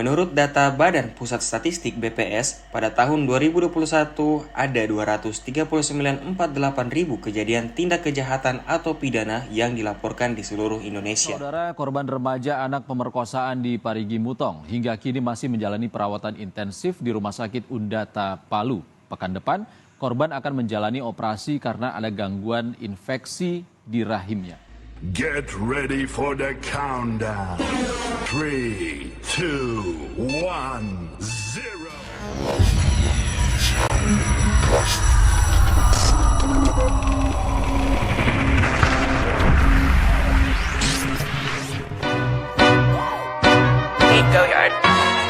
Menurut data Badan Pusat Statistik BPS, pada tahun 2021 ada 239,48 ribu kejadian tindak kejahatan atau pidana yang dilaporkan di seluruh Indonesia. Saudara, korban remaja anak pemerkosaan di Parigi Mutong hingga kini masih menjalani perawatan intensif di Rumah Sakit Undata, Palu. Pekan depan, korban akan menjalani operasi karena ada gangguan infeksi di rahimnya. Get ready for the countdown. 3, 2, 1, 0.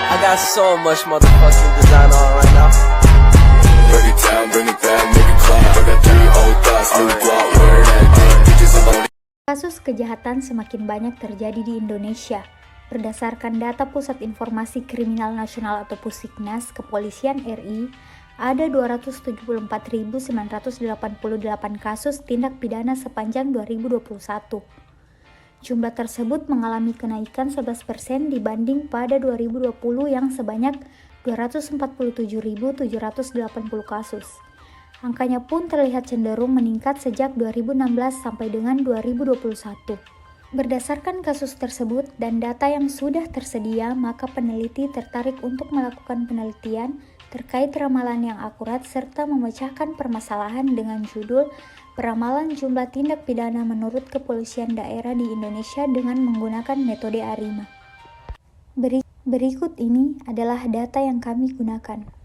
I got so much motherfucking design on right now. Bring it down, bring it back, make it clap. I got 3 old thoughts, new block, where that damn bitches alone. Kasus kejahatan semakin banyak terjadi di Indonesia. Berdasarkan data Pusat Informasi Kriminal Nasional atau Pusiknas Kepolisian RI, ada 274.988 kasus tindak pidana sepanjang 2021. Jumlah tersebut mengalami kenaikan 11% dibanding pada 2020 yang sebanyak 247.780 kasus. Angkanya pun terlihat cenderung meningkat sejak 2016 sampai dengan 2021. Berdasarkan kasus tersebut dan data yang sudah tersedia, maka peneliti tertarik untuk melakukan penelitian terkait ramalan yang akurat serta memecahkan permasalahan dengan judul Peramalan Jumlah Tindak Pidana Menurut Kepolisian Daerah di Indonesia dengan menggunakan metode ARIMA. Berikut ini adalah data yang kami gunakan.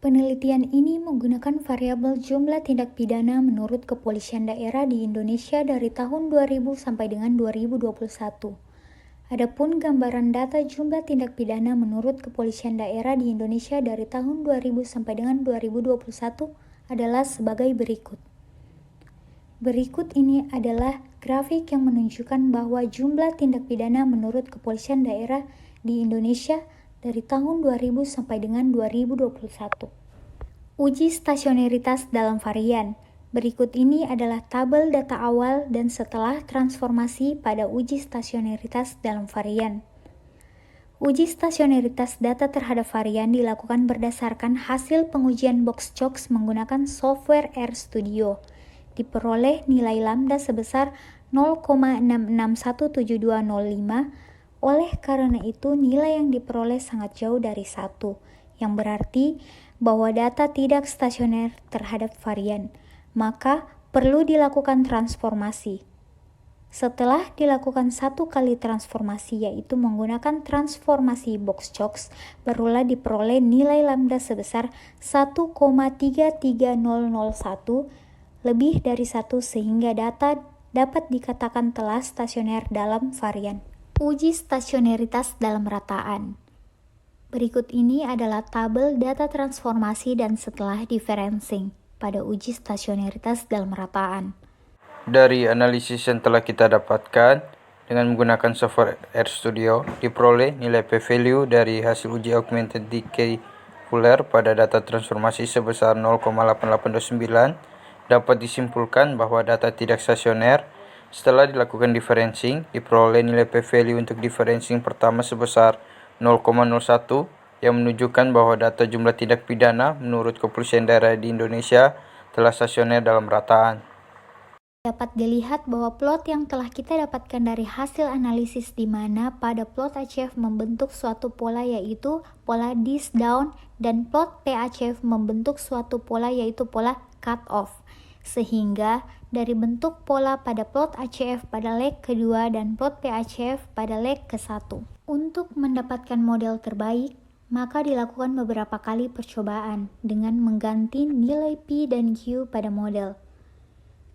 Penelitian ini menggunakan variabel jumlah tindak pidana menurut Kepolisian Daerah di Indonesia dari tahun 2000 sampai dengan 2021. Adapun gambaran data jumlah tindak pidana menurut Kepolisian Daerah di Indonesia dari tahun 2000 sampai dengan 2021 adalah sebagai berikut. Berikut ini adalah grafik yang menunjukkan bahwa jumlah tindak pidana menurut Kepolisian Daerah di Indonesia dari tahun 2000 sampai dengan 2021. Uji stasioneritas dalam varian. Berikut ini adalah tabel data awal dan setelah transformasi pada uji stasioneritas dalam varian. Uji stasioneritas data terhadap varian dilakukan berdasarkan hasil pengujian Boxchox menggunakan software RStudio. Diperoleh nilai lambda sebesar 0,661725. Oleh karena itu, nilai yang diperoleh sangat jauh dari 1, yang berarti bahwa data tidak stasioner terhadap varian, maka perlu dilakukan transformasi. Setelah dilakukan satu kali transformasi, yaitu menggunakan transformasi Boxchox, barulah diperoleh nilai lambda sebesar 1,33001, lebih dari 1 sehingga data dapat dikatakan telah stasioner dalam varian. Uji stasioneritas dalam rataan. Berikut ini adalah tabel data transformasi dan setelah differencing pada uji stasioneritas dalam rataan. Dari analisis yang telah kita dapatkan dengan menggunakan software RStudio, diperoleh nilai p-value dari hasil uji augmented decay Fuller pada data transformasi sebesar 0,8829. Dapat disimpulkan bahwa data tidak stasioner setelah dilakukan differencing, diperoleh nilai p-value untuk differencing pertama sebesar 0,01 yang menunjukkan bahwa data jumlah tindak pidana menurut Kepolisian Daerah di Indonesia telah stasioner dalam rataan. Dapat dilihat bahwa plot yang telah kita dapatkan dari hasil analisis di mana pada plot HF membentuk suatu pola yaitu pola disk down dan plot PHF membentuk suatu pola yaitu pola cut off. Sehingga dari bentuk pola pada plot HF pada leg kedua dan plot PHF pada leg ke-1. Untuk mendapatkan model terbaik, maka dilakukan beberapa kali percobaan dengan mengganti nilai P dan Q pada model.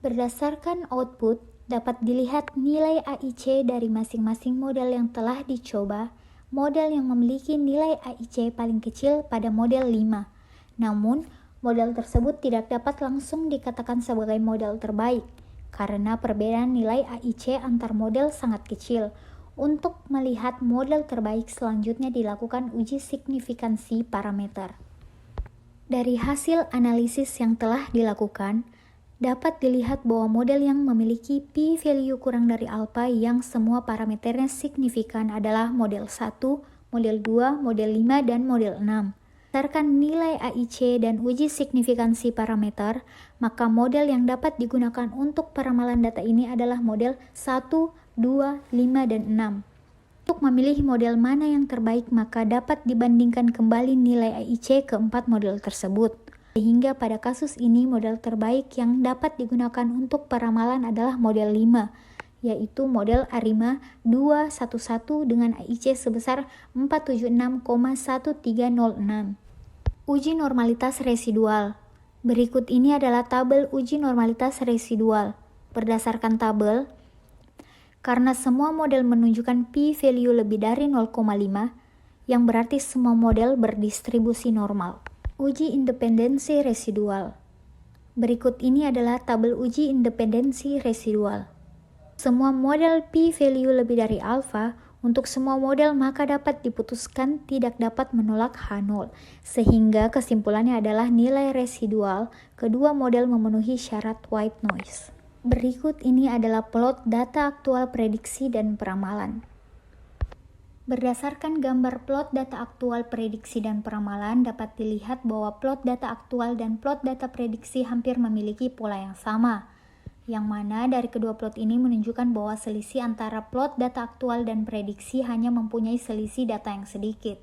Berdasarkan output, dapat dilihat nilai AIC dari masing-masing model yang telah dicoba. Model yang memiliki nilai AIC paling kecil pada model 5. Namun, model tersebut tidak dapat langsung dikatakan sebagai model terbaik, karena perbedaan nilai AIC antar model sangat kecil. Untuk melihat model terbaik selanjutnya dilakukan uji signifikansi parameter. Dari hasil analisis yang telah dilakukan, dapat dilihat bahwa model yang memiliki p-value kurang dari alpha yang semua parameternya signifikan adalah model 1, model 2, model 5, dan model 6. Berdasarkan nilai AIC dan uji signifikansi parameter, maka model yang dapat digunakan untuk peramalan data ini adalah model 1, 2, 5, dan 6. Untuk memilih model mana yang terbaik, maka dapat dibandingkan kembali nilai AIC keempat model tersebut. Sehingga pada kasus ini model terbaik yang dapat digunakan untuk peramalan adalah model 5, yaitu model ARIMA 211 dengan AIC sebesar 476,1306. Uji normalitas residual. Berikut ini adalah tabel uji normalitas residual. Berdasarkan tabel, karena semua model menunjukkan p-value lebih dari 0,5, yang berarti semua model berdistribusi normal. Uji independensi residual. Berikut ini adalah tabel uji independensi residual. Semua model p-value lebih dari alfa, untuk semua model maka dapat diputuskan tidak dapat menolak H0, sehingga kesimpulannya adalah nilai residual kedua model memenuhi syarat white noise. Berikut ini adalah plot data aktual prediksi dan peramalan. Berdasarkan gambar plot data aktual prediksi dan peramalan, dapat dilihat bahwa plot data aktual dan plot data prediksi hampir memiliki pola yang sama, yang mana dari kedua plot ini menunjukkan bahwa selisih antara plot data aktual dan prediksi hanya mempunyai selisih data yang sedikit.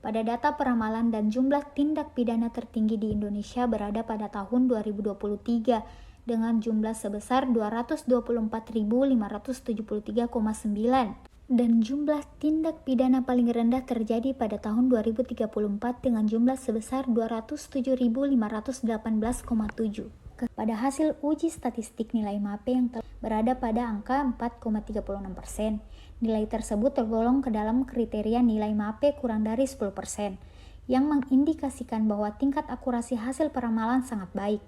Pada data peramalan dan jumlah tindak pidana tertinggi di Indonesia berada pada tahun 2023 dengan jumlah sebesar 224.573,9 dan jumlah tindak pidana paling rendah terjadi pada tahun 2034 dengan jumlah sebesar 207.518,7. Pada hasil uji statistik nilai MAP yang berada pada angka 4,36%. Nilai tersebut tergolong ke dalam kriteria nilai MAP kurang dari 10%, yang mengindikasikan bahwa tingkat akurasi hasil peramalan sangat baik.